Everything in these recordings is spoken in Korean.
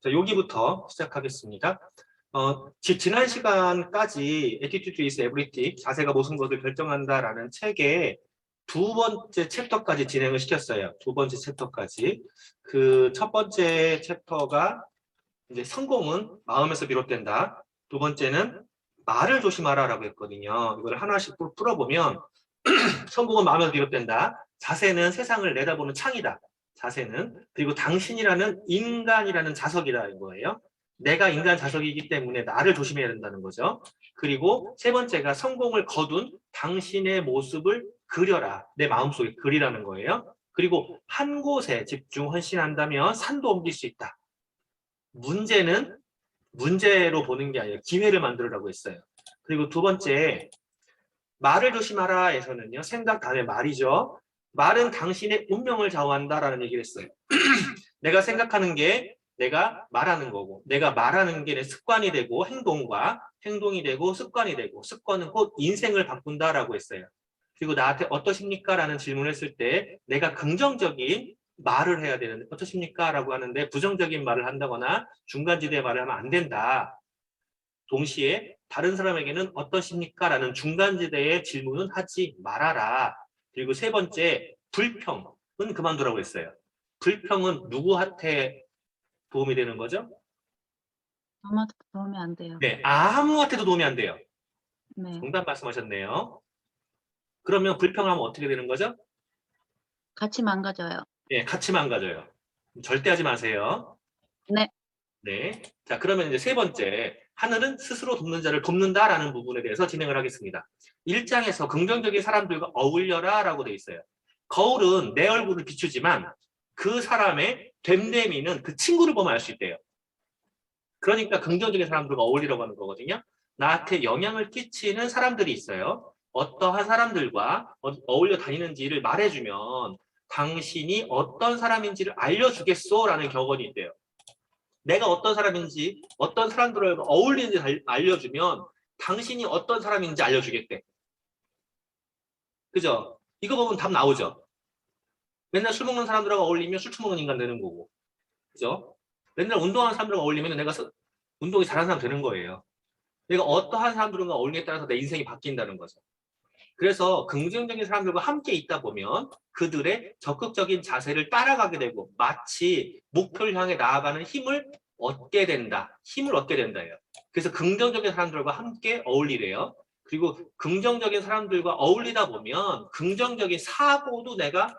자, 여기부터 시작하겠습니다. 지난 시간까지 Attitude is Everything, 자세가 모든 것을 결정한다라는 책의 두 번째 챕터까지 진행을 시켰어요. 두 번째 챕터까지. 그 첫 번째 챕터가 이제 성공은 마음에서 비롯된다. 두 번째는 말을 조심하라라고 했거든요. 이걸 하나씩 풀어보면 성공은 마음에서 비롯된다. 자세는 세상을 내다보는 창이다. 자세는. 그리고 당신이라는 인간이라는 자석이다 이거예요. 내가 인간 자석이기 때문에 나를 조심해야 된다는 거죠. 그리고 세 번째가 성공을 거둔 당신의 모습을 그려라. 내 마음속에 그리라는 거예요. 그리고 한 곳에 집중 헌신한다면 산도 옮길 수 있다. 문제는 문제로 보는 게 아니라 기회를 만들으라고 했어요. 그리고 두 번째, 말을 조심하라에서는요. 생각 다음에 말이죠. 말은 당신의 운명을 좌우한다라는 얘기를 했어요. 내가 생각하는 게 내가 말하는 거고, 내가 말하는 게 내 습관이 되고 행동과 행동이 되고 습관이 되고, 습관은 곧 인생을 바꾼다라고 했어요. 그리고 나한테 어떠십니까? 라는 질문을 했을 때 내가 긍정적인 말을 해야 되는데 어떠십니까? 라고 하는데 부정적인 말을 한다거나 중간지대의 말을 하면 안 된다. 동시에 다른 사람에게는 어떠십니까? 라는 중간지대의 질문은 하지 말아라. 그리고 세 번째, 불평은 그만두라고 했어요. 불평은 누구한테 도움이 되는 거죠? 아무도 도움이 안 돼요. 네, 아무한테도 도움이 안 돼요. 네. 정답 말씀하셨네요. 그러면 불평하면 어떻게 되는 거죠? 같이 망가져요. 네, 같이 망가져요. 절대 하지 마세요. 네. 네. 자, 그러면 이제 세 번째, 하늘은 스스로 돕는 자를 돕는다라는 부분에 대해서 진행을 하겠습니다. 1장에서 긍정적인 사람들과 어울려라 라고 돼 있어요. 거울은 내 얼굴을 비추지만 그 사람의 됨됨이는 그 친구를 보면 알 수 있대요. 그러니까 긍정적인 사람들과 어울리라고 하는 거거든요. 나한테 영향을 끼치는 사람들이 있어요. 어떠한 사람들과 어울려 다니는지를 말해주면 당신이 어떤 사람인지를 알려주겠소? 라는 격언이 있대요. 내가 어떤 사람인지, 어떤 사람들과 어울리는지 알려주면 당신이 어떤 사람인지 알려주겠대. 그죠? 이거 보면 답 나오죠? 맨날 술 먹는 사람들하고 어울리면 술 처먹는 인간 되는 거고. 그죠? 맨날 운동하는 사람들과 어울리면 내가 운동이 잘하는 사람 되는 거예요. 내가 어떠한 사람들과 어울리에 따라서 내 인생이 바뀐다는 거죠. 그래서 긍정적인 사람들과 함께 있다 보면 그들의 적극적인 자세를 따라가게 되고 마치 목표를 향해 나아가는 힘을 얻게 된다. 힘을 얻게 된다예요. 그래서 긍정적인 사람들과 함께 어울리래요. 그리고 긍정적인 사람들과 어울리다 보면 긍정적인 사고도 내가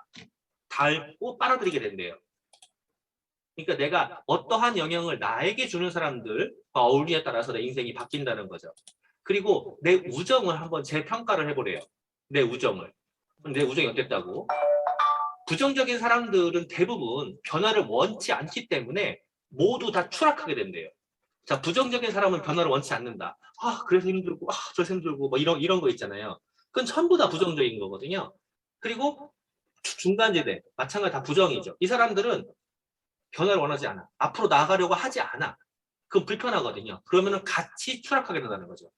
닳고 빨아들이게 된대요. 그러니까 내가 어떠한 영향을 나에게 주는 사람들과 어울리에 따라서 내 인생이 바뀐다는 거죠. 그리고 내 우정을 한번 재평가를 해보래요. 내 우정을. 내 우정이 어땠다고? 부정적인 사람들은 대부분 변화를 원치 않기 때문에 모두 다 추락하게 된대요. 자, 부정적인 사람은 변화를 원치 않는다. 아, 그래서 힘들고, 아, 저래서 힘들고, 뭐 이런 거 있잖아요. 그건 전부 다 부정적인 거거든요. 그리고 중간지대, 마찬가지 다 부정이죠. 이 사람들은 변화를 원하지 않아. 앞으로 나아가려고 하지 않아. 그건 불편하거든요. 그러면은 같이 추락하게 된다는 거죠.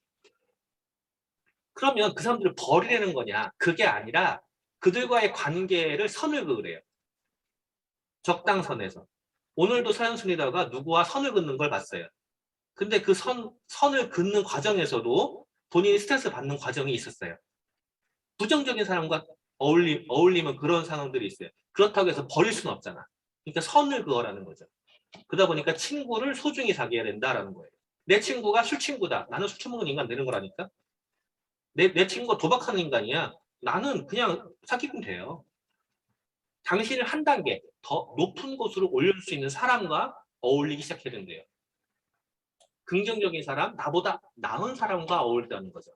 그러면 그 사람들을 버리려는 거냐? 그게 아니라 그들과의 관계를 선을 그으래요. 적당선에서. 오늘도 서현순이다가 누구와 선을 긋는 걸 봤어요. 근데 그 선을 긋는 과정에서도 본인이 스트레스 받는 과정이 있었어요. 부정적인 사람과 어울리면 그런 상황들이 있어요. 그렇다고 해서 버릴 수는 없잖아. 그러니까 선을 그어라는 거죠. 그러다 보니까 친구를 소중히 사귀어야 된다라는 거예요. 내 친구가 술 친구다. 나는 술 처먹는 인간 되는 거라니까. 내 친구가 도박하는 인간이야. 나는 그냥 사귀면 돼요. 당신을 한 단계 더 높은 곳으로 올릴 수 있는 사람과 어울리기 시작해야 된대요. 긍정적인 사람, 나보다 나은 사람과 어울린다는 거죠.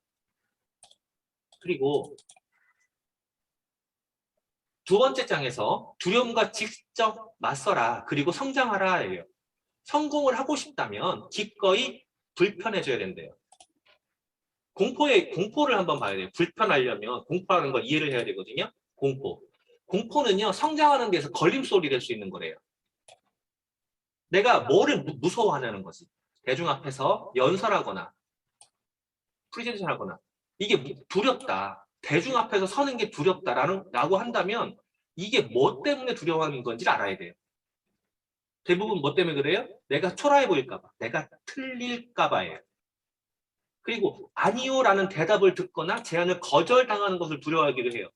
그리고 두 번째 장에서 두려움과 직접 맞서라. 그리고 성장하라예요. 성공을 하고 싶다면 기꺼이 불편해져야 된대요. 공포를 한번 봐야 돼요. 불편하려면 공포라는 걸 이해를 해야 되거든요. 공포는요, 성장하는 데서 걸림돌이 될 수 있는 거래요. 내가 뭐를 무서워하냐는 거지. 대중 앞에서 연설하거나 프레젠테이션 하거나 이게 두렵다. 대중 앞에서 서는 게 두렵다라고 한다면 이게 뭐 때문에 두려워하는 건지를 알아야 돼요. 대부분 뭐 때문에 그래요? 내가 초라해 보일까 봐. 내가 틀릴까 봐예요. 그리고 아니요라는 대답을 듣거나 제안을 거절당하는 것을 두려워하기도 해요.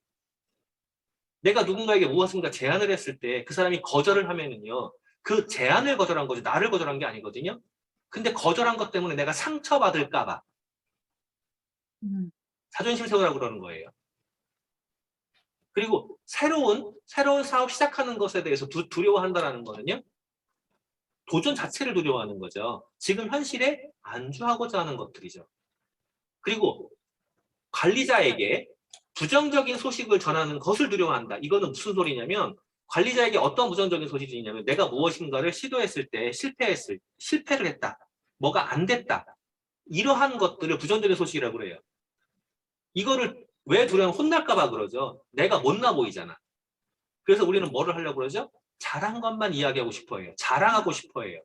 내가 누군가에게 무엇인가 제안을 했을 때 그 사람이 거절을 하면은요. 그 제안을 거절한 거지 나를 거절한 게 아니거든요. 근데 거절한 것 때문에 내가 상처받을까 봐 자존심 세우라고 그러는 거예요. 그리고 새로운 사업 시작하는 것에 대해서 두려워한다는 거는요. 도전 자체를 두려워하는 거죠. 지금 현실에 안주하고자 하는 것들이죠. 그리고 관리자에게 부정적인 소식을 전하는 것을 두려워한다. 이거는 무슨 소리냐면 관리자에게 어떤 부정적인 소식이 있냐면 내가 무엇인가를 시도했을 때 실패를 했다. 뭐가 안 됐다. 이러한 것들을 부정적인 소식이라고 그래요. 이거를 왜 두려우면 혼날까 봐 그러죠. 내가 못나 보이잖아. 그래서 우리는 뭐를 하려고 그러죠? 잘한 것만 이야기하고 싶어 해요. 자랑하고 싶어 해요.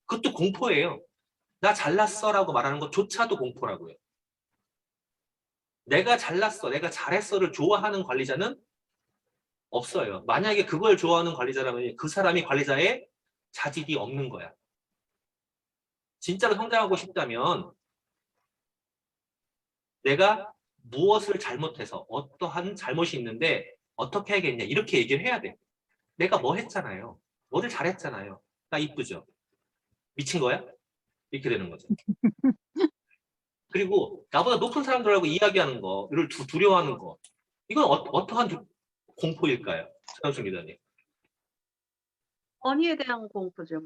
그것도 공포예요. 나 잘났어라고 말하는 것조차도 공포라고요. 내가 잘났어, 내가 잘했어를 좋아하는 관리자는 없어요. 만약에 그걸 좋아하는 관리자라면 그 사람이 관리자의 자질이 없는 거야. 진짜로 성장하고 싶다면 내가 무엇을 잘못해서 어떠한 잘못이 있는데 어떻게 해야겠냐 이렇게 얘기를 해야 돼. 내가 뭐 했잖아요. 뭐를 잘했잖아요. 나 이쁘죠? 미친 거야? 이렇게 되는 거죠. 그리고 나보다 높은 사람들하고 이야기하는 거를 두려워하는 거. 이건 어떠한 공포일까요? 전현승 기자님. 권위에 대한 공포죠.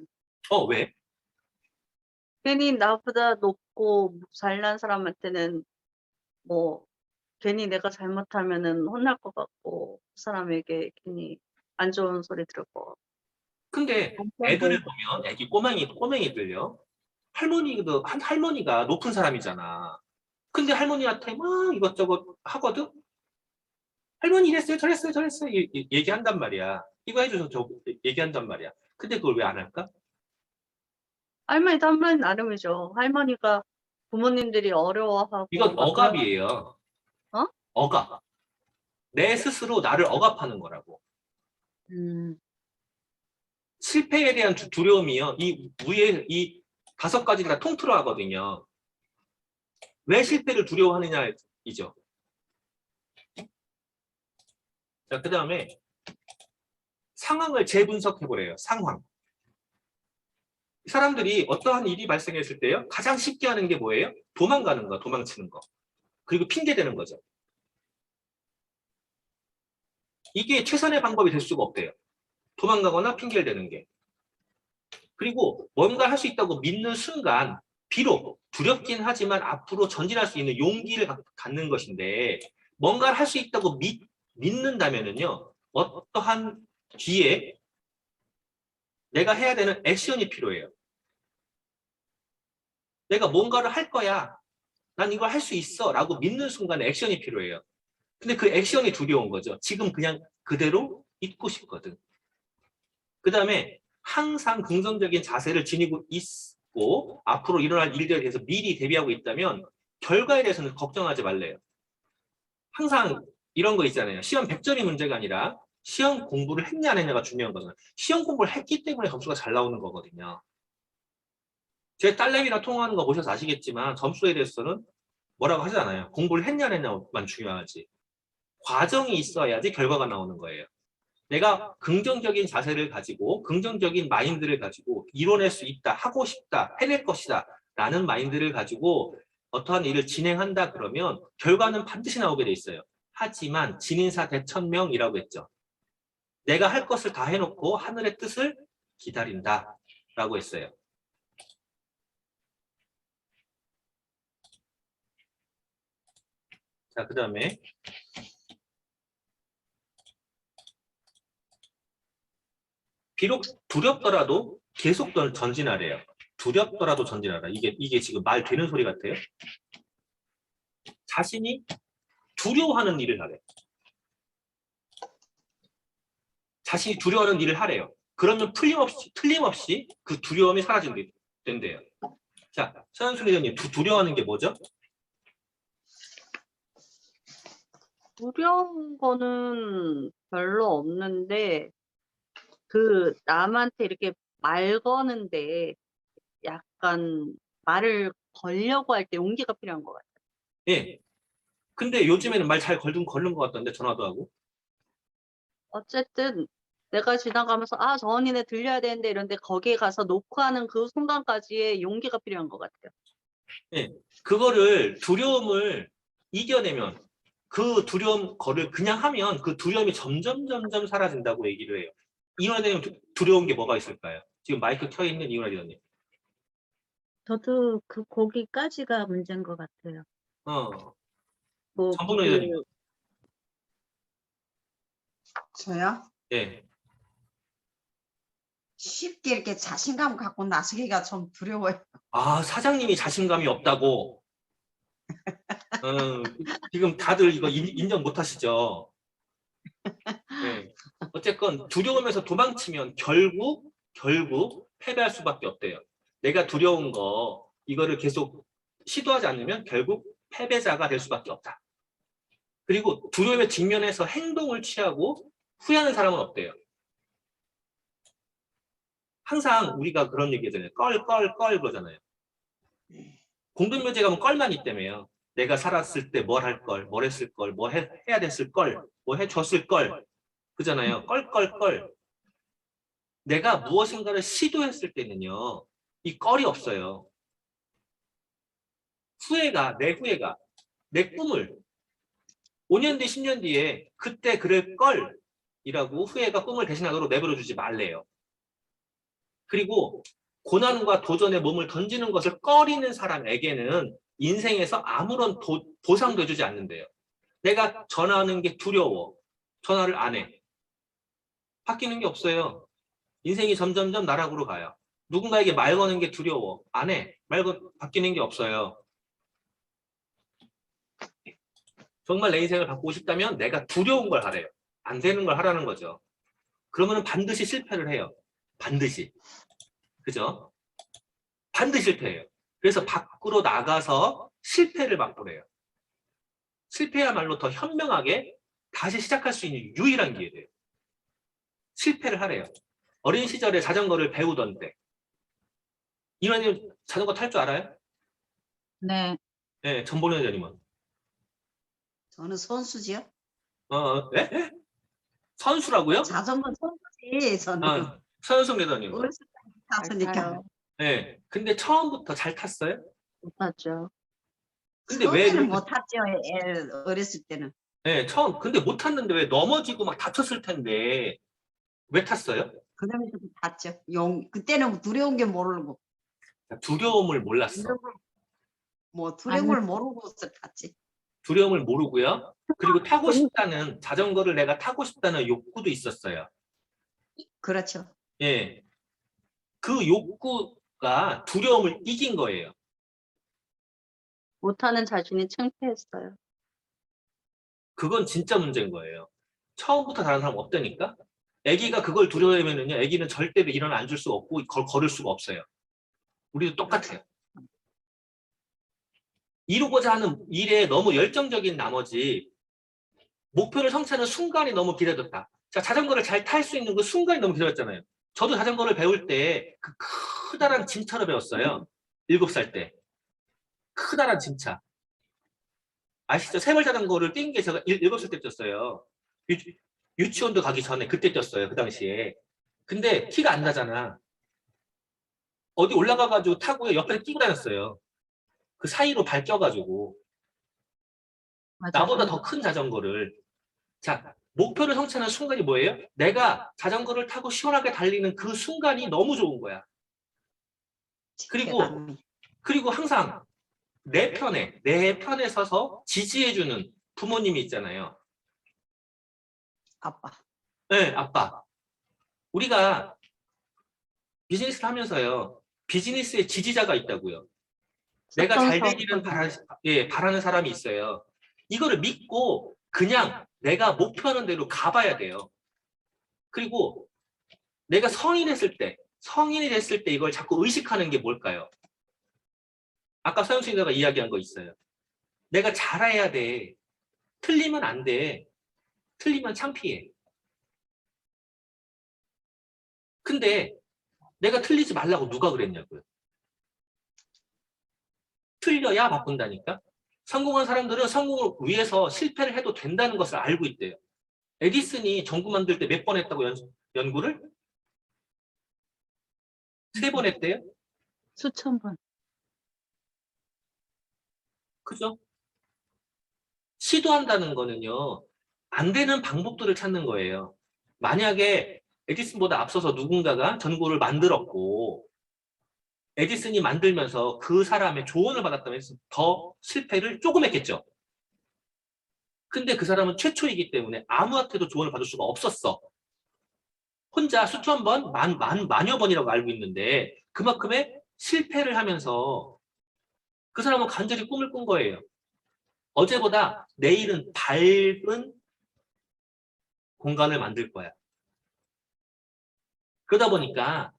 왜? 괜히 나보다 높고 잘난 사람한테는 뭐 괜히 내가 잘못하면은 혼날 것 같고 그 사람에게 괜히 안 좋은 소리 들을 것 같고. 근데 애들을 보면 애기 꼬맹이들요. 할머니가 높은 사람이잖아. 근데 할머니한테 막 이것저것 하거든. 할머니 이랬어요, 저랬어요, 얘기한단 말이야. 이거 해줘서 저 얘기한단 말이야. 근데 그걸 왜 안 할까? 할머니도 할머니 나름이죠. 할머니가 부모님들이 어려워하고 이건 막 억압이에요. 어? 억압. 내 스스로 나를 억압하는 거라고. 실패에 대한 두려움이요. 이 위에 이 5가지를 다 통틀어 하거든요. 왜 실패를 두려워하느냐이죠. 자, 그 다음에 상황을 재분석해 보래요. 상황. 사람들이 어떠한 일이 발생했을 때요. 가장 쉽게 하는 게 뭐예요? 도망가는 거, 도망치는 거. 그리고 핑계 대는 거죠. 이게 최선의 방법이 될 수가 없대요. 도망가거나 핑계를 대는 게. 그리고 뭔가 할 수 있다고 믿는 순간 비록 두렵긴 하지만 앞으로 전진할 수 있는 용기를 갖는 것인데 뭔가를 할 수 있다고 믿는다면은요. 어떠한 뒤에 내가 해야 되는 액션이 필요해요. 내가 뭔가를 할 거야. 난 이걸 할 수 있어. 라고 믿는 순간에 액션이 필요해요. 근데 그 액션이 두려운 거죠. 지금 그냥 그대로 있고 싶거든. 그 다음에 항상 긍정적인 자세를 지니고 있고 앞으로 일어날 일들에 대해서 미리 대비하고 있다면 결과에 대해서는 걱정하지 말래요. 항상 이런 거 있잖아요. 시험 100점이 문제가 아니라 시험 공부를 했냐 안 했냐가 중요한 거잖아요. 시험 공부를 했기 때문에 점수가 잘 나오는 거거든요. 제 딸내미랑 통화하는 거 보셔서 아시겠지만 점수에 대해서는 뭐라고 하지 않아요. 공부를 했냐 안 했냐만 중요하지. 과정이 있어야지 결과가 나오는 거예요. 내가 긍정적인 자세를 가지고 긍정적인 마인드를 가지고 이뤄낼 수 있다, 하고 싶다, 해낼 것이다 라는 마인드를 가지고 어떠한 일을 진행한다 그러면 결과는 반드시 나오게 돼 있어요. 하지만 진인사 대천명이라고 했죠. 내가 할 것을 다 해놓고 하늘의 뜻을 기다린다 라고 했어요. 자, 그 다음에 비록 두렵더라도 계속 전진하래요. 두렵더라도 전진하라. 이게 지금 말 되는 소리 같아요. 자신이 두려워하는 일을 하래. 자신이 두려워하는 일을 하래요. 그러면 틀림없이 그 두려움이 사라진대요. 자, 서현수 기자님, 두려워하는 게 뭐죠? 두려운 거는 별로 없는데 그 남한테 이렇게 말 거는데 약간 말을 걸려고 할 때 용기가 필요한 것 같아요. 예. 근데 요즘에는 말 잘 걸는 것 같던데, 전화도 하고. 어쨌든 내가 지나가면서 아, 저 언니네 들려야 되는데 이런데 거기에 가서 녹화하는 그 순간까지의 용기가 필요한 것 같아요. 예. 그거를, 두려움을 이겨내면, 그 두려움 거를 그냥 하면 그 두려움이 점점 사라진다고 얘기를 해요. 이완되면 두려운 게 뭐가 있을까요? 지금 마이크 켜 있는 이완이님. 저도 거기까지가 문제인 것 같아요. 뭐 전복론 회장님. 저요? 예. 쉽게 이렇게 자신감 갖고 나서기가 좀 두려워요. 아, 사장님이 자신감이 없다고. 지금 다들 이거 인정 못 하시죠? 네. 어쨌건 두려움에서 도망치면 결국 패배할 수밖에 없대요. 내가 두려운 거 이거를 계속 시도하지 않으면 결국 패배자가 될 수밖에 없다. 그리고 두려움에 직면해서 행동을 취하고 후회하는 사람은 없대요. 항상 우리가 그런 얘기 하잖아요. 껄 그러잖아요. 공동묘지 가면 껄만 있다며요. 내가 살았을 때 뭘 할 걸, 뭘 했을 걸, 뭐 해야 됐을 걸, 뭐 해줬을 걸. 그잖아요. 껄. 내가 무엇인가를 시도했을 때는요. 이 껄이 없어요. 내 후회가, 내 꿈을 5년 뒤, 10년 뒤에 그때 그럴 걸이라고 후회가 꿈을 대신하도록 내버려주지 말래요. 그리고 고난과 도전에 몸을 던지는 것을 꺼리는 사람에게는 인생에서 아무런 보상도 해주지 않는데요. 내가 전화하는 게 두려워. 전화를 안 해. 바뀌는 게 없어요. 인생이 점점점 나락으로 가요. 누군가에게 말 거는 게 두려워. 안 해. 바뀌는 게 없어요. 정말 내 인생을 바꾸고 싶다면 내가 두려운 걸 하래요. 안 되는 걸 하라는 거죠. 그러면 반드시 실패를 해요. 반드시. 그죠? 반드시 실패해요. 그래서 밖으로 나가서 실패를 맛보래요. 실패야말로 더 현명하게 다시 시작할 수 있는 유일한 기회예요. 실패를 하래요. 어린 시절에 자전거를 배우던데. 이완님 자전거 탈 줄 알아요? 네. 네, 전보련 회장님은. 저는 선수지요. 네? 선수라고요? 자전거 선수지 저는. 서현숙 회장님. 어렸을 때 탔으니까. 타요. 네. 근데 처음부터 잘 탔어요? 못하죠. 근데 왜 처음에는 이렇게 못 탔죠. 어렸을 때는. 네, 근데 못 탔는데 왜 넘어지고 막 다쳤을 텐데 왜 탔어요? 그다음에 좀 탔죠. 그때는 두려운 게 모르고. 두려움을 몰랐어. 뭐 두려운 걸 모르고서 탔지. 두려움을 모르고요. 그리고 자전거를 내가 타고 싶다는 욕구도 있었어요. 그렇죠. 예. 그 욕구가 두려움을 이긴 거예요. 못하는 자신이 창피했어요. 그건 진짜 문제인 거예요. 처음부터 다른 사람 없다니까? 아기가 그걸 두려워하면은요, 아기는 절대로 일어나 앉을 수 없고 걸을 수가 없어요. 우리도 똑같아요. 이루고자 하는 일에 너무 열정적인 나머지 목표를 성취하는 순간이 너무 길어졌다. 자, 자전거를 잘 탈 수 있는 그 순간이 너무 길어졌잖아요. 저도 자전거를 배울 때 그 크다란 짐차로 배웠어요. 7살 때. 크다란 짐차. 아시죠? 세벌 자전거를 뛴 게 제가 7살 때 뛰었어요. 유치원도 가기 전에 그때 뛰었어요. 그 당시에. 근데 티가 안 나잖아. 어디 올라가가지고 타고 옆에 끼고 다녔어요. 그 사이로 발 껴가지고. 나보다 더 큰 자전거를. 자, 목표를 성취하는 순간이 뭐예요? 내가 자전거를 타고 시원하게 달리는 그 순간이 너무 좋은 거야. 그리고 항상 내 편에 서서 지지해주는 부모님이 있잖아요. 아빠. 네, 아빠. 우리가 비즈니스를 하면서요. 비즈니스에 지지자가 있다고요. 내가 잘 되기를 바라는 사람이 있어요. 이거를 믿고 그냥 내가 목표하는 대로 가봐야 돼요. 그리고 내가 성인이 됐을 때 이걸 자꾸 의식하는 게 뭘까요? 아까 서영수 기자가 이야기한 거 있어요. 내가 잘해야 돼. 틀리면 안 돼. 틀리면 창피해. 근데 내가 틀리지 말라고 누가 그랬냐고요. 틀려야 바꾼다니까. 성공한 사람들은 성공을 위해서 실패를 해도 된다는 것을 알고 있대요. 에디슨이 전구 만들 때 몇 번 했다고 연구를? 3번 했대요. 수천 번. 그죠? 시도한다는 거는요, 안 되는 방법들을 찾는 거예요. 만약에 에디슨보다 앞서서 누군가가 전구를 만들었고, 에디슨이 만들면서 그 사람의 조언을 받았다면 더 실패를 조금 했겠죠. 근데 그 사람은 최초이기 때문에 아무한테도 조언을 받을 수가 없었어. 혼자 수천 번, 만여 번이라고 알고 있는데 그만큼의 실패를 하면서 그 사람은 간절히 꿈을 꾼 거예요. 어제보다 내일은 밝은 공간을 만들 거야. 그러다 보니까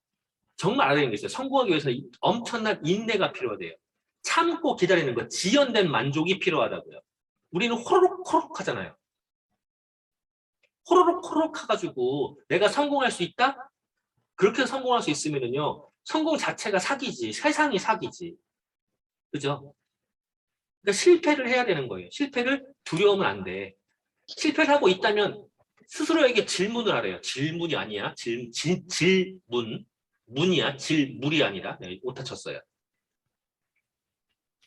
정말 알아야 되는 게 있어요. 성공하기 위해서 엄청난 인내가 필요하대요. 참고 기다리는 거, 지연된 만족이 필요하다고요. 우리는 호로록 하잖아요. 호로록 해가지고 내가 성공할 수 있다? 그렇게 성공할 수 있으면은요, 성공 자체가 사기지, 세상이 사기지. 그죠? 그러니까 실패를 해야 되는 거예요. 실패를 두려우면 안 돼. 실패를 하고 있다면 스스로에게 질문을 하래요. 질문이 아니야. 질문. 문이야. 질물이 아니라. 네, 오타 쳤어요.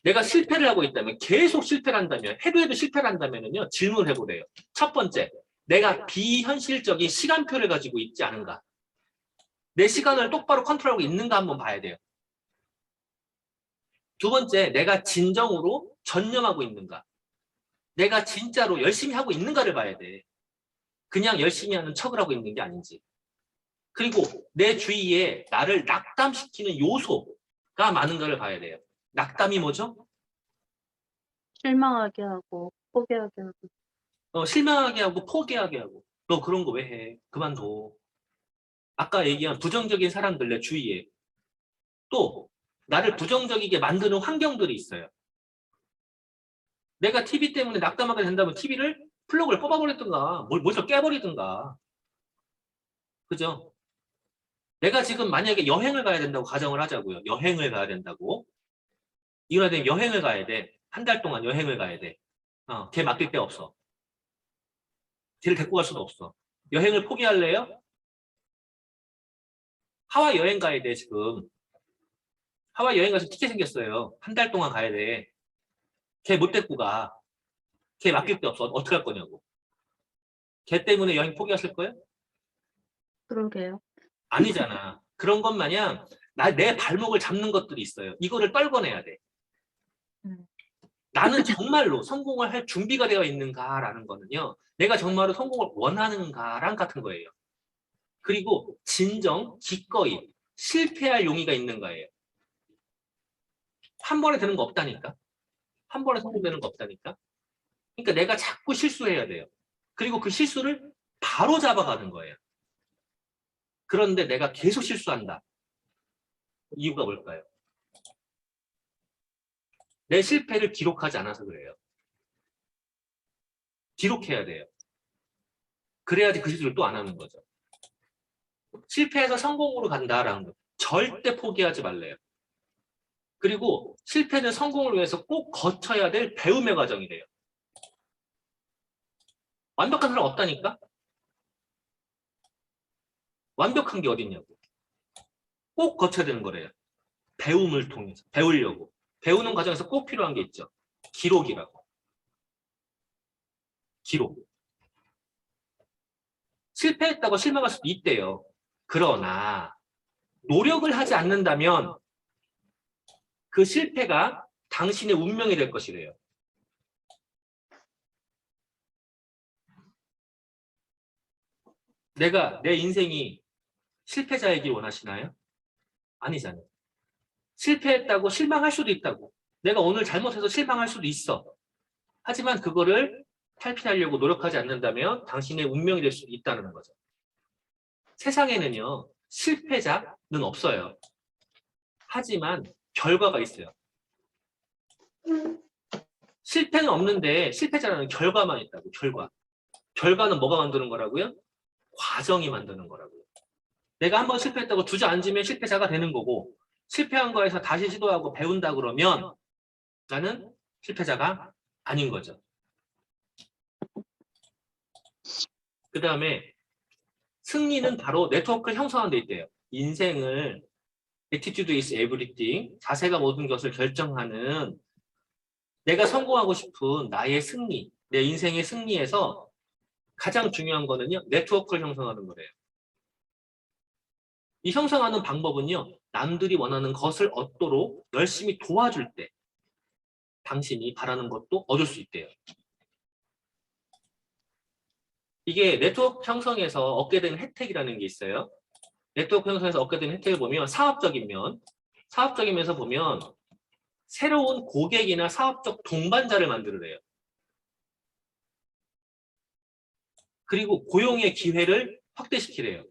내가 실패를 하고 있다면, 계속 실패를 한다면, 해도 실패를 한다면요, 질문을 해보래요. 첫 번째, 내가 비현실적인 시간표를 가지고 있지 않은가? 내 시간을 똑바로 컨트롤하고 있는가 한번 봐야 돼요. 두 번째, 내가 진정으로 전념하고 있는가? 내가 진짜로 열심히 하고 있는가를 봐야 돼. 그냥 열심히 하는 척을 하고 있는 게 아닌지. 그리고 내 주위에 나를 낙담시키는 요소가 많은가를 봐야 돼요. 낙담이 뭐죠? 실망하게 하고 포기하게 하고. 실망하게 하고 포기하게 하고. 너 그런 거 왜 해? 그만둬. 아까 얘기한 부정적인 사람들 내 주위에. 또 나를 부정적이게 만드는 환경들이 있어요. 내가 TV 때문에 낙담하게 된다면 TV를 플러그를 뽑아버리든가 뭘 좀 깨버리든가. 그죠? 내가 지금 만약에 여행을 가야 된다고 가정을 하자고요. 여행을 가야 된다고. 이거야 되면 여행을 가야 돼. 한 달 동안 여행을 가야 돼. 걔 맡길 데 없어. 걔를 데리고 갈 수도 없어. 여행을 포기할래요? 하와이 여행 가야 돼, 지금. 하와이 여행 가서 티켓 생겼어요. 한 달 동안 가야 돼. 걔 못 데리고 가. 걔 맡길 데 없어. 어떻게 할 거냐고. 걔 때문에 여행 포기하실 거예요? 그러게요. 아니잖아. 그런 것 마냥 내 발목을 잡는 것들이 있어요. 이거를 떨궈내야 돼. 나는 정말로 성공을 할 준비가 되어 있는가라는 거는요. 내가 정말로 성공을 원하는가랑 같은 거예요. 그리고 진정, 기꺼이 실패할 용의가 있는가예요. 한 번에 되는 거 없다니까. 한 번에 성공되는 거 없다니까. 그러니까 내가 자꾸 실수해야 돼요. 그리고 그 실수를 바로 잡아가는 거예요. 그런데 내가 계속 실수한다. 이유가 뭘까요? 내 실패를 기록하지 않아서 그래요. 기록해야 돼요. 그래야지 그 실수를 또 안 하는 거죠. 실패해서 성공으로 간다라는 거. 절대 포기하지 말래요. 그리고 실패는 성공을 위해서 꼭 거쳐야 될 배움의 과정이래요. 완벽한 사람 없다니까? 완벽한 게 어딨냐고. 꼭 거쳐야 되는 거래요. 배움을 통해서. 배우려고. 배우는 과정에서 꼭 필요한 게 있죠. 기록이라고. 기록. 실패했다고 실망할 수도 있대요. 그러나 노력을 하지 않는다면 그 실패가 당신의 운명이 될 것이래요. 내가 내 인생이 실패자이길 원하시나요? 아니잖아요. 실패했다고 실망할 수도 있다고. 내가 오늘 잘못해서 실망할 수도 있어. 하지만 그거를 탈피하려고 노력하지 않는다면 당신의 운명이 될 수도 있다는 거죠. 세상에는요, 실패자는 없어요. 하지만 결과가 있어요. 실패는 없는데 실패자라는 결과만 있다고. 결과는 뭐가 만드는 거라고요? 과정이 만드는 거라고요. 내가 한번 실패했다고 주저앉으면 실패자가 되는 거고, 실패한 거에서 다시 시도하고 배운다 그러면 나는 실패자가 아닌 거죠. 그 다음에 승리는 바로 네트워크를 형성하는 데 있대요. 인생을 Attitude is everything, 자세가 모든 것을 결정하는, 내가 성공하고 싶은 나의 승리, 내 인생의 승리에서 가장 중요한 거는요, 네트워크를 형성하는 거래요. 이 형성하는 방법은요, 남들이 원하는 것을 얻도록 열심히 도와줄 때 당신이 바라는 것도 얻을 수 있대요. 이게 네트워크 형성에서 얻게 되는 혜택이라는 게 있어요. 네트워크 형성에서 얻게 되는 혜택을 보면 사업적인 면에서 보면 새로운 고객이나 사업적 동반자를 만들어내요. 그리고 고용의 기회를 확대시키래요.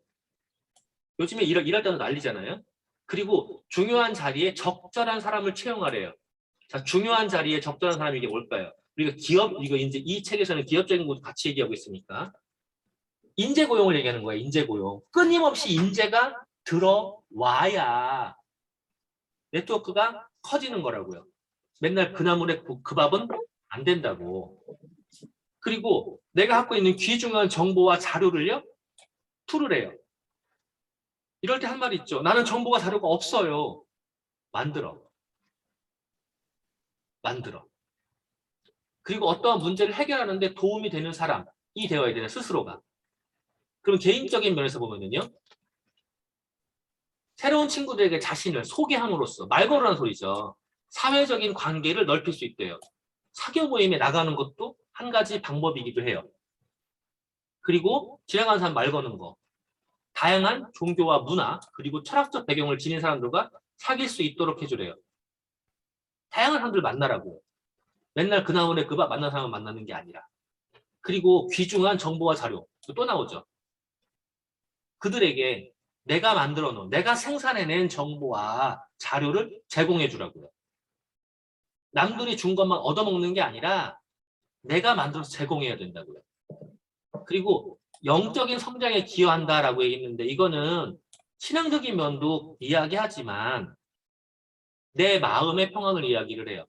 요즘에 일할 때도 난리잖아요. 그리고 중요한 자리에 적절한 사람을 채용하래요. 자, 중요한 자리에 적절한 사람이 이게 뭘까요? 우리가 이거 이제 이 책에서는 기업적인 것도 같이 얘기하고 있으니까. 인재 고용을 얘기하는 거예요. 인재 고용. 끊임없이 인재가 들어와야 네트워크가 커지는 거라고요. 맨날 그 나물에 그 밥은 안 된다고. 그리고 내가 갖고 있는 귀중한 정보와 자료를요, 툴을 해요. 이럴 때 한 말 있죠. 나는 정보가 자료가 없어요. 만들어. 그리고 어떠한 문제를 해결하는데 도움이 되는 사람이 되어야 되는 스스로가. 그럼 개인적인 면에서 보면은요, 새로운 친구들에게 자신을 소개함으로써, 말 걸으라는 소리죠. 사회적인 관계를 넓힐 수 있대요. 사교 모임에 나가는 것도 한 가지 방법이기도 해요. 그리고 지나가는 사람 말 거는 거. 다양한 종교와 문화, 그리고 철학적 배경을 지닌 사람들과 사귈 수 있도록 해주래요. 다양한 사람들 만나라고요. 맨날 그 나물에 그 밥 만난 사람을 만나는 게 아니라. 그리고 귀중한 정보와 자료, 또 나오죠. 그들에게 내가 만들어 놓은, 내가 생산해낸 정보와 자료를 제공해 주라고요. 남들이 준 것만 얻어먹는 게 아니라 내가 만들어서 제공해야 된다고요. 그리고 영적인 성장에 기여한다라고 얘기했는데, 이거는 신앙적인 면도 이야기하지만 내 마음의 평안을 이야기를 해요.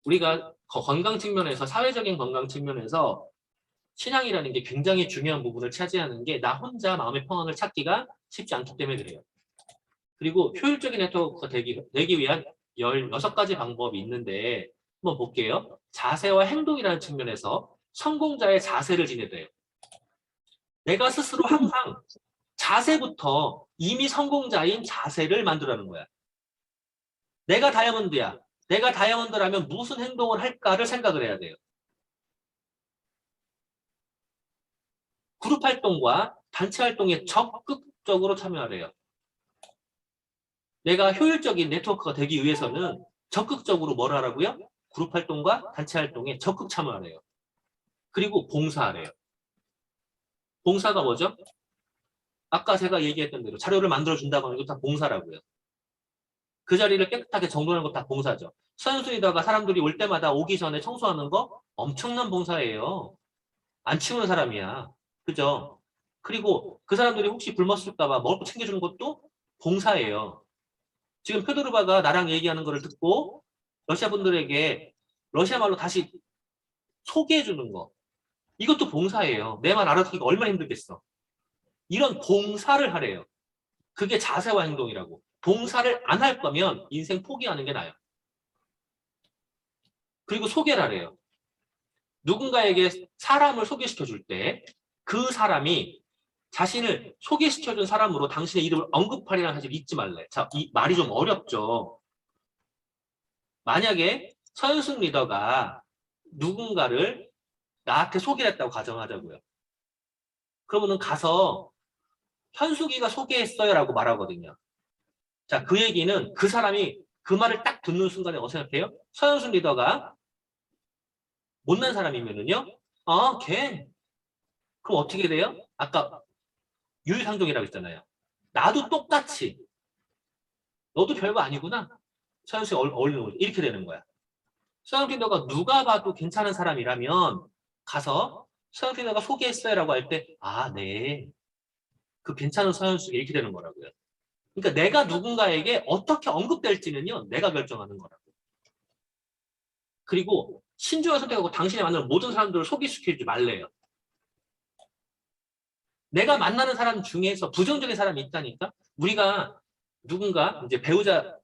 우리가 건강 측면에서, 사회적인 건강 측면에서 신앙이라는 게 굉장히 중요한 부분을 차지하는 게, 나 혼자 마음의 평안을 찾기가 쉽지 않기 때문에 그래요. 그리고 효율적인 네트워크가 되기 위한 16가지 방법이 있는데 한번 볼게요. 자세와 행동이라는 측면에서 성공자의 자세를 지내돼요. 내가 스스로 항상 자세부터 이미 성공자인 자세를 만들라는 거야. 내가 다이아몬드야. 내가 다이아몬드라면 무슨 행동을 할까를 생각을 해야 돼요. 그룹 활동과 단체 활동에 적극적으로 참여하래요. 내가 효율적인 네트워크가 되기 위해서는 적극적으로 뭘 하라고요? 그룹 활동과 단체 활동에 적극 참여하래요. 그리고 봉사하래요. 봉사가 뭐죠? 아까 제가 얘기했던 대로 자료를 만들어준다고 하는 게 다 봉사라고요. 그 자리를 깨끗하게 정돈하는 거 다 봉사죠. 서현순이다가 사람들이 올 때마다 오기 전에 청소하는 거 엄청난 봉사예요. 안 치우는 사람이야. 그죠? 그리고 그 사람들이 혹시 굶었을까 봐 먹을 거 챙겨주는 것도 봉사예요. 지금 페도르바가 나랑 얘기하는 거를 듣고 러시아 분들에게 러시아 말로 다시 소개해 주는 거. 이것도 봉사예요. 내 말 알아듣기가 얼마나 힘들겠어. 이런 봉사를 하래요. 그게 자세와 행동이라고. 봉사를 안 할 거면 인생 포기하는 게 나아요. 그리고 소개를 하래요. 누군가에게 사람을 소개시켜 줄 때 그 사람이 자신을 소개시켜준 사람으로 당신의 이름을 언급하리라는 사실을 잊지 말래. 자, 이 말이 좀 어렵죠. 만약에 서현숙 리더가 누군가를 나한테 소개를 했다고 가정하자고요. 그러면은 가서 현숙이가 소개했어요 라고 말하거든요. 자, 그 얘기는 그 사람이 그 말을 딱 듣는 순간에 생각해요? 서현숙 리더가 못난 사람이면은요, 걔. 그럼 어떻게 돼요? 아까 유유상종이라고 했잖아요. 나도 똑같이. 너도 별거 아니구나. 서현숙이 어울리는 거죠. 이렇게 되는 거야. 서현숙 리더가 누가 봐도 괜찮은 사람이라면 가서 서현숙 리더가 소개했어요 라고 할 때, 아, 네. 그 괜찮은 서현숙이 이렇게 되는 거라고요. 그러니까 내가 누군가에게 어떻게 언급될지는요, 내가 결정하는 거라고. 그리고 신중한 선택하고 당신이 만나는 모든 사람들을 소개시키지 말래요. 내가 만나는 사람 중에서 부정적인 사람이 있다니까? 우리가 누군가 이제 배우자,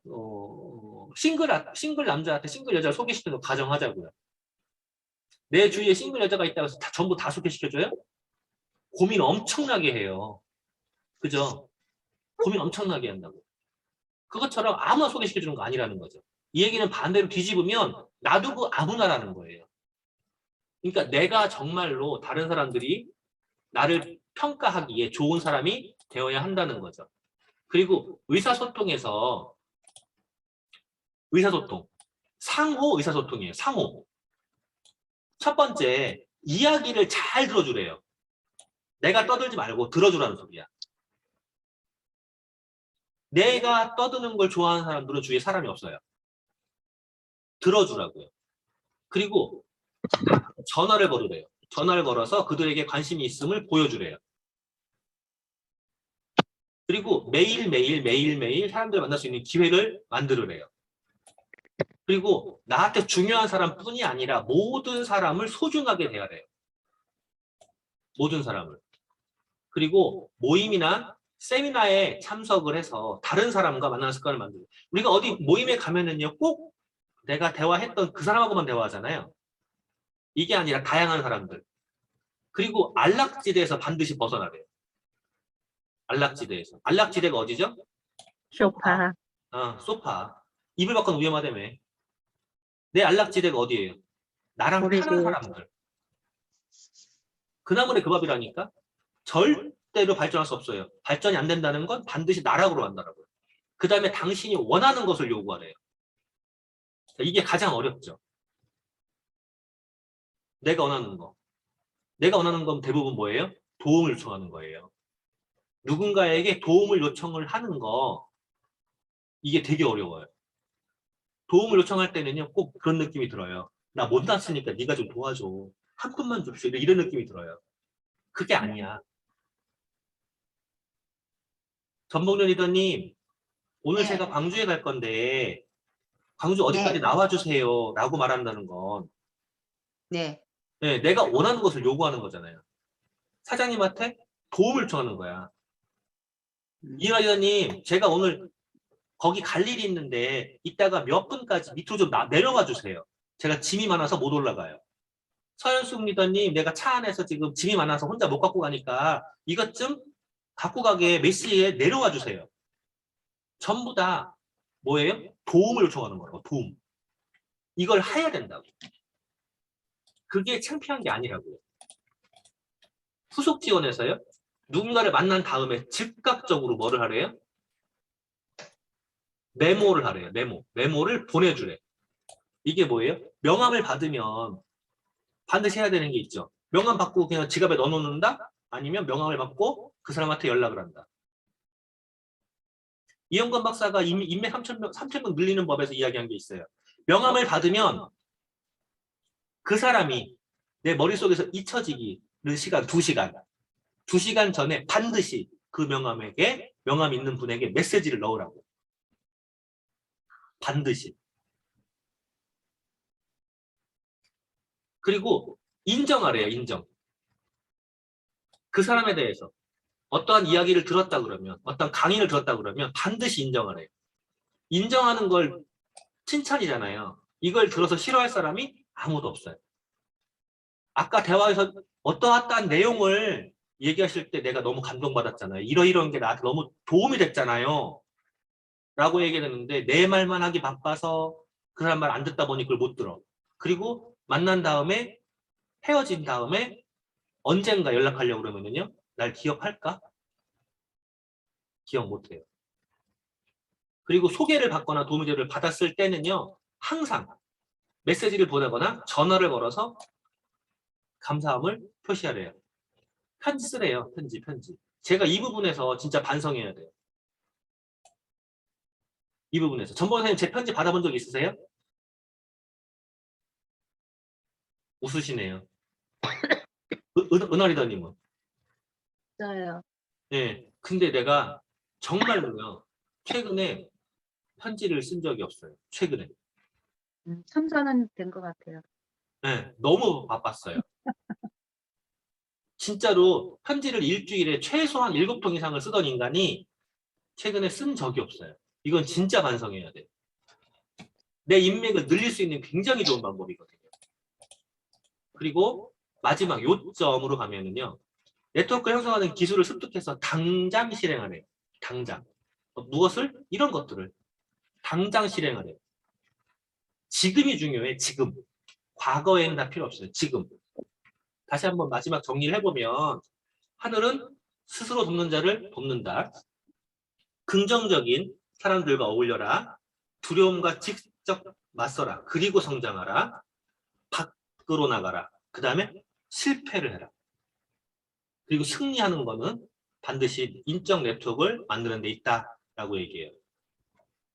싱글 남자한테 싱글 여자를 소개시키는 거 가정하자고요. 내 주위에 싱글 여자가 있다고 해서 전부 다 소개시켜줘요? 고민 엄청나게 해요. 그죠? 고민 엄청나게 한다고. 그것처럼 아무나 소개시켜주는 거 아니라는 거죠. 이 얘기는 반대로 뒤집으면 놔두고 아무나라는 거예요. 그러니까 내가 정말로 다른 사람들이 나를 평가하기에 좋은 사람이 되어야 한다는 거죠. 그리고 의사소통에서 상호 의사소통이에요. 상호. 첫 번째, 이야기를 잘 들어주래요. 내가 떠들지 말고 들어주라는 소리야. 내가 떠드는 걸 좋아하는 사람들은 주위에 사람이 없어요. 들어주라고요. 그리고 전화를 걸으래요. 전화를 걸어서 그들에게 관심이 있음을 보여주래요. 그리고 매일매일 사람들을 만날 수 있는 기회를 만들으래요. 그리고 나한테 중요한 사람뿐이 아니라 모든 사람을 소중하게 대하래요. 모든 사람을. 그리고 모임이나 세미나에 참석을 해서 다른 사람과 만나는 습관을 만들어요. 우리가 어디 모임에 가면은요, 꼭 내가 대화했던 그 사람하고만 대화하잖아요. 이게 아니라 다양한 사람들. 그리고 안락지대에서 반드시 벗어나래요. 안락지대에서. 안락지대가 어디죠? 소파. 소파. 이불 밖은 위험하다며. 내 안락지대가 어디예요? 나랑 우리 편한 집. 사람들. 그 나물의 그 밥이라니까? 절대로 발전할 수 없어요. 발전이 안 된다는 건 반드시 나락으로 간다라고요. 그 다음에 당신이 원하는 것을 요구하래요. 이게 가장 어렵죠. 내가 원하는 거. 내가 원하는 건 대부분 뭐예요? 도움을 요청하는 거예요. 누군가에게 도움을 요청을 하는 거, 이게 되게 어려워요. 도움을 요청할 때는요, 꼭 그런 느낌이 들어요. 나 못났으니까 네가 좀 도와줘. 한 푼만 줍시오. 이런 느낌이 들어요. 그게 아니야. 전복련 리더님, 오늘 네. 제가 광주에 갈 건데, 광주 어디까지 네. 나와주세요. 라고 말한다는 건, 네. 네, 내가 원하는 것을 요구하는 거잖아요. 사장님한테 도움을 요청하는 거야. 이현 리더님, 제가 오늘 거기 갈 일이 있는데, 이따가 몇 분까지 밑으로 좀 내려와 주세요. 제가 짐이 많아서 못 올라가요. 서현숙 리더님, 내가 차 안에서 지금 짐이 많아서 혼자 못 갖고 가니까 이것 좀 갖고 가게 몇 시에 내려와 주세요. 전부 다 뭐예요? 도움을 요청하는 거라고, 도움. 이걸 해야 된다고. 그게 창피한 게 아니라고요. 후속 지원에서요, 누군가를 만난 다음에 즉각적으로 뭐를 하래요? 메모를 하래요. 메모를 보내주래. 이게 뭐예요? 명함을 받으면 반드시 해야 되는 게 있죠. 명함 받고 그냥 지갑에 넣어놓는다? 아니면 명함을 받고 그 사람한테 연락을 한다. 이영건 박사가 인맥 3,000명 늘리는 법에서 이야기한 게 있어요. 명함을 받으면 그 사람이 내 머릿속에서 잊혀지기는 시간 2시간. 2시간 전에 반드시 그 명함 있는 분에게 메시지를 넣으라고. 반드시. 그리고 인정하래요, 인정. 그 사람에 대해서 어떠한 이야기를 들었다 그러면, 어떤 강의를 들었다 그러면 반드시 인정하래요. 인정하는 걸 칭찬이잖아요. 이걸 들어서 싫어할 사람이 아무도 없어요. 아까 대화에서 어떠한 내용을 얘기하실 때 내가 너무 감동받았잖아요. 이런 게 나한테 너무 도움이 됐잖아요. 라고 얘기했는데 내 말만 하기 바빠서 그 사람 말 안 듣다 보니 그걸 못 들어. 그리고 만난 다음에 헤어진 다음에 언젠가 연락하려고 그러면요. 날 기억할까? 기억 못해요. 그리고 소개를 받거나 도움을 받았을 때는요. 항상 메시지를 보내거나 전화를 걸어서 감사함을 표시하래요. 편지 쓰래요. 편지. 제가 이 부분에서 진짜 반성해야 돼요. 이 부분에서. 전번 선생님 제 편지 받아본 적 있으세요? 웃으시네요. 은하 리더님은? 있어요. 예. 근데 내가 정말로요. 최근에 편지를 쓴 적이 없어요. 최근에. 3, 4년 된 것 같아요. 네, 너무 바빴어요. 진짜로 편지를 일주일에 최소한 7통 이상을 쓰던 인간이 최근에 쓴 적이 없어요. 이건 진짜 반성해야 돼요. 내 인맥을 늘릴 수 있는 굉장히 좋은 방법이거든요. 그리고 마지막 요점으로 가면은요. 네트워크 형성하는 기술을 습득해서 당장 실행하래요. 당장. 무엇을? 이런 것들을 당장 실행하래요. 지금이 중요해. 지금. 과거에는 다 필요 없어요. 지금. 다시 한번 마지막 정리를 해보면 하늘은 스스로 돕는 자를 돕는다. 긍정적인 사람들과 어울려라. 두려움과 직접 맞서라. 그리고 성장하라. 밖으로 나가라. 그 다음에 실패를 해라. 그리고 승리하는 거는 반드시 인적 네트워크를 만드는 데 있다라고 얘기해요.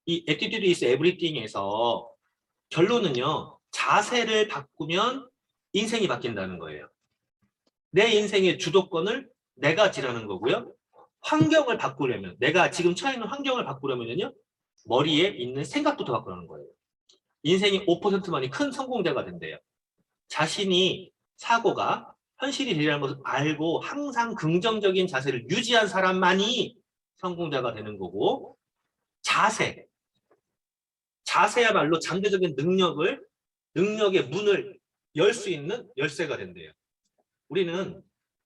이 Attitude is Everything에서 결론은요. 자세를 바꾸면 인생이 바뀐다는 거예요. 내 인생의 주도권을 내가 지라는 거고요. 환경을 바꾸려면, 내가 지금 처해 있는 환경을 바꾸려면요. 머리에 있는 생각부터 바꾸라는 거예요. 인생이 5%만이 큰 성공자가 된대요. 자신이 사고가 현실이 되리라는 것을 알고 항상 긍정적인 자세를 유지한 사람만이 성공자가 되는 거고, 자세야말로 잠재적인 능력의 문을 열 수 있는 열쇠가 된대요. 우리는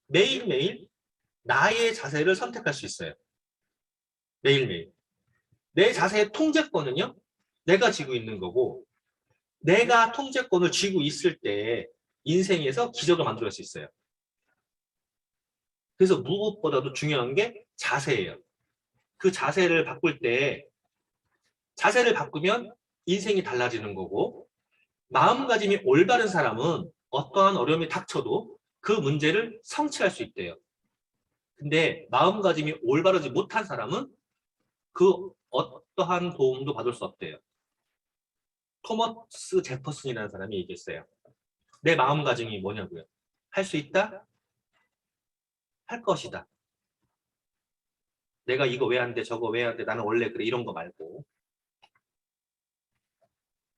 매일매일 나의 자세를 선택할 수 있어요. 매일매일. 내 자세의 통제권은요, 내가 쥐고 있는 거고, 내가 통제권을 쥐고 있을 때 인생에서 기적을 만들어낼 수 있어요. 그래서 무엇보다도 중요한 게 자세예요. 그 자세를 바꿀 때, 자세를 바꾸면 인생이 달라지는 거고, 마음가짐이 올바른 사람은 어떠한 어려움이 닥쳐도 그 문제를 성취할 수 있대요. 근데 마음가짐이 올바르지 못한 사람은 그 어떠한 도움도 받을 수 없대요. 토머스 제퍼슨이라는 사람이 얘기했어요. 내 마음가짐이 뭐냐고요. 할 수 있다? 할 것이다. 내가 이거 왜 안 돼, 저거 왜 안 돼, 나는 원래 그래, 이런 거 말고.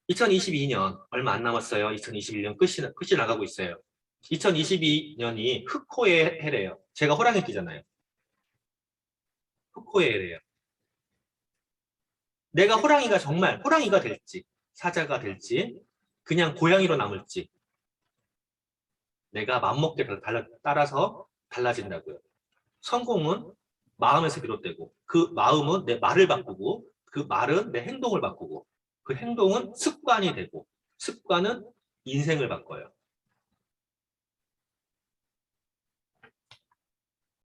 2022년 얼마 안 남았어요. 2021년 끝이 나가고 있어요. 2022년이 흑호의 해래요. 제가 호랑이 띠잖아요. 흑호의 해래요. 내가 호랑이가 정말 호랑이가 될지, 사자가 될지, 그냥 고양이로 남을지, 내가 맘먹기에 따라서 달라진다고요. 성공은 마음에서 비롯되고, 그 마음은 내 말을 바꾸고, 그 말은 내 행동을 바꾸고, 그 행동은 습관이 되고, 습관은 인생을 바꿔요.